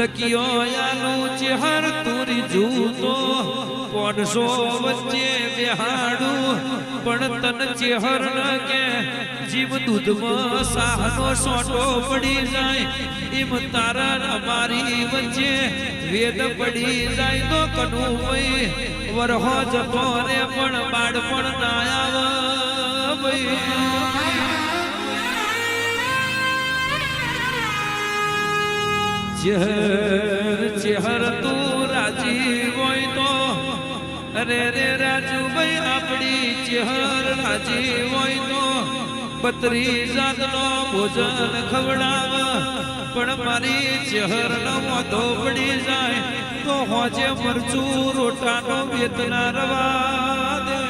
તકિયો યાનું ચહેર તુરી જૂતો 500 વચ્ચે બેહાડું પણ તન ચહેર ન કે જીવ દૂધમાં સાહનો સોટો પડી જાય એમ તારા અમારી વચ્ચે વેદ પડી જાય તો કનું ભાઈ વરહો જતો રે પણ બાળપણ ના આવે ભાઈ ચહેર તું રાજી હોય તો અરે રે રાજુ ભાઈ આપણી ચહેર રાજી હોય તો 32 જાતનો ભોજન ખવડાવ પણ મારી ચહેર નો મોઢો પડી જાય તો હોજે મરચું રોટાનો વેતના રવા દે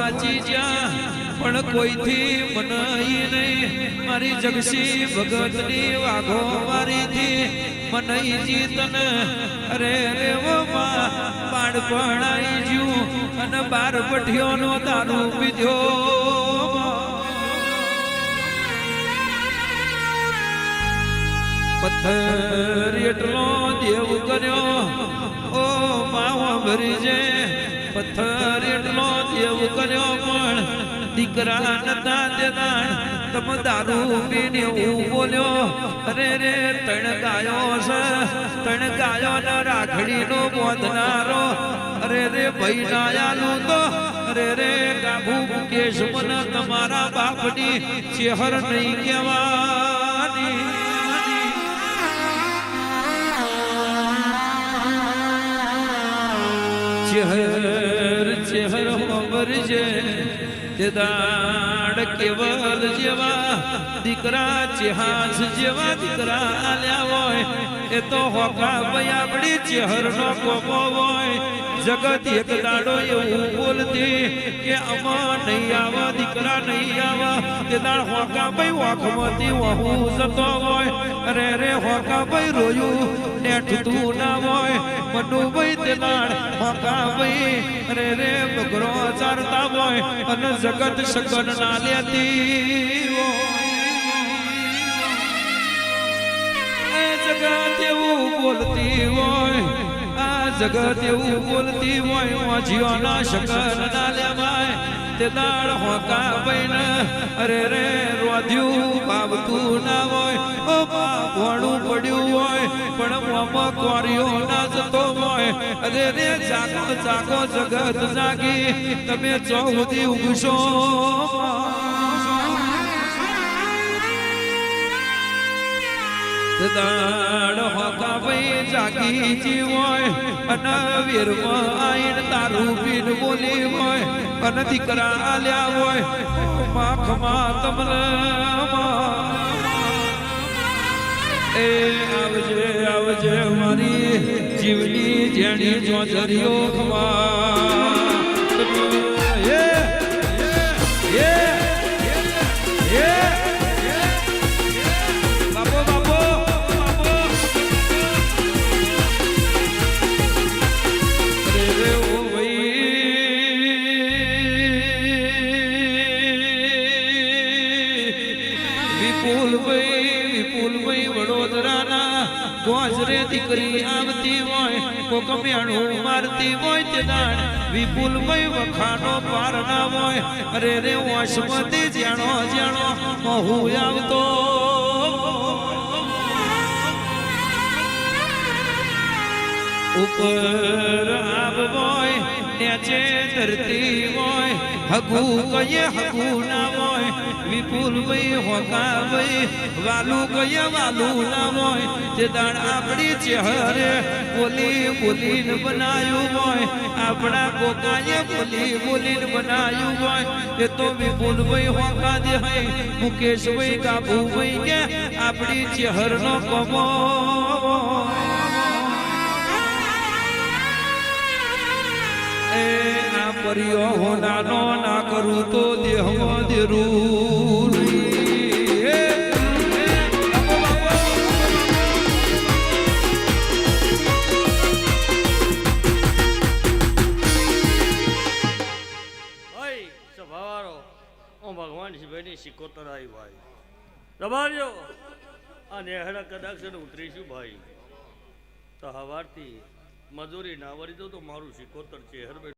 થાચી જા પણ કોઈથી મનાઈ નહીં મારી જગસી ભગતની વાઘો મારીથી મનાઈ જીતન અરે રે ઓ માં બાળપણ આવી જ્યું અને 12 પઠિયોનો દારૂ પીધ્યો પથ્થર એટલો દેવ કર્યો ઓ માવો ભરી જે પથ્થર એટલો દેવ કર્યો પણ દીકરા નતા દેદાણ તમ દારૂ પીને હું બોલ્યો અરે રે તણકાયો છે તણકાયો ને રાખડીનો બોધનારો અરે રે ભાઈ નાયાલું તો અરે રે ગાભુ મુકેશ મને તમારા બાપની ચહેર નહીં કહેવાની ચહેર ભરજે તે દાડ કેવલ જેવા દીકરા ચેહાસ જેવા દીકરા આલ્યા હોય એ તો હોકા ભાઈ આપણી ચહેર નો કોપો હોય જગત એક દાડો એવું બોલતી કે આમાં નહીં આવા દીકરા નહીં આવા તે દાડ હોકા ભાઈ વાખમાંથી વહુ જતો હોય અરે રે હોકા ભાઈ રોયું નેઠતું ના હોય મનુભાઈ તે દાડ હોકા ભાઈ અરે રે બગડો ચારતા હોય અને જગત સગન ના લેતી જગત એવું બોલતી હોય આ જગત એવું બોલતી હોય મોજીઓના સગન ના લેવાય તે દાડ હોકા ભાઈ અરે રે રોધ્યું બાબતું ના હોય ઓ ભણું પડ્યું હોય પણ મોમાં કોરિયો ના જતો હોય અરે રે જાગો જાગો જગત જાગી તમે ચોહદી ઉગશો દાડ હોકા ભાઈ જાગી જી હોય અને વીરમાં આઈને તારું પીન બોલી હોય અને દીકરા આલ્યા હોય માખમાં તમને એ આવજે આવજે મારી જીવની જેણી જોજરીઓ ખમા વિપુલભાઈ વડોદરાના ગોજરે દીકરી આવતી હોય કોક મેણું મારતી હોય તે દાણ વિપુલભાઈ વખાનો પાર ના હોય અરે રે વસમતી જાણો જાણો હું આવતો ઉપર આબ હોય નેચે ધરતી હોય હગુ કયે હગુ ના હોય વિપુલભાઈ હોકા ભાઈ વાલું કયે વાલું ના હોય તે દાડ આપણી ચહેરે બોલી બોલીને બનાયું હોય આપણા કોકાએ બોલી બોલીને બનાયું હોય એ તો વિપુલભાઈ હોકા દે હૈ મુકેશભાઈ કાબુભાઈ કે આપણી ચહેરનો કમો આ પરિયો હોનાનો ના કરું તો દેહમાં દેરું સભાવાળો હું ભગવાન શિવાયની સિકોતર આવી ભાઈ રબાર્યો આ નેહડા કદાચ છે ને ઉતરીશું ભાઈ તો હવારથી મજૂરી ના વળી દો તો મારું સિકોતર ચેહર